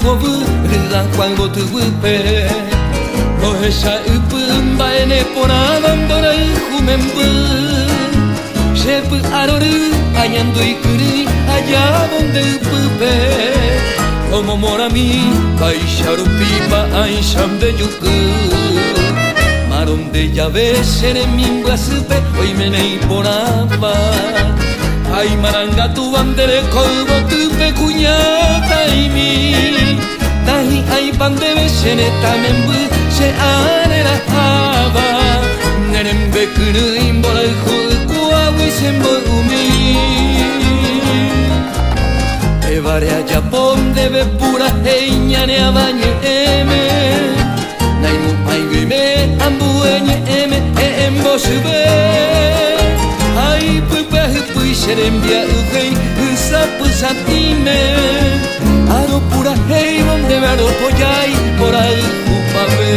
coberta cuando tuve no esa upumba en eponabandora y jumembu Shepu aroru añando y curi allá donde upupe como morami baisharu pipa aisham de yuku maron de llaves en mingua supe hoy me nei poraba ay maranga tu bandere colbo tupe cuñata y mi tahi ay bandebe shene tamembu she arera haba nerembe kuru imbora kuwa wisembo umi evare a Japón debe pura heña ne abañe eme naimu aiguime ambu eñe eme embo sube ay pupa pui serembia ugei usapu satime aro pura hei donde vero poyai por al upabe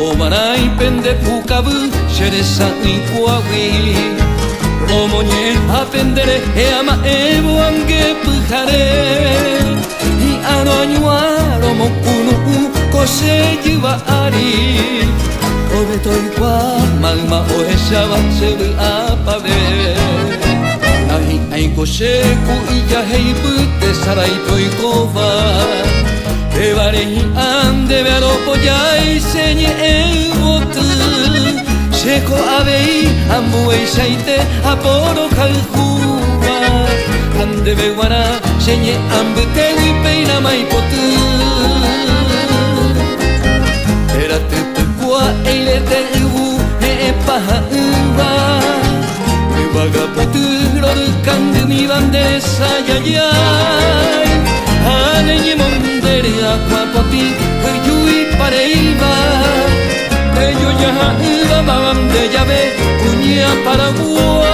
Omanai pende pukabu sheresa ni kuawi Omoñe apendere e ama evo ange pujare I ano añuaro mokunu kose jiwa ari Obeto ikwa magma oesha seru apabe Nahi aiko sheku iya heibu te sarai toikova Evare ande vero poyai señe evotu Sheko abei ambuei shaite aporo kaljuba Ande beguana señe ambute wipeina maipotu Era tupukua eilete ubu paha uba Ubaga potu roru kandu mi bandere sayayai Haneñe mondere aqua poti Yui pareiba Ello ya uba babam de llave Uña paraguay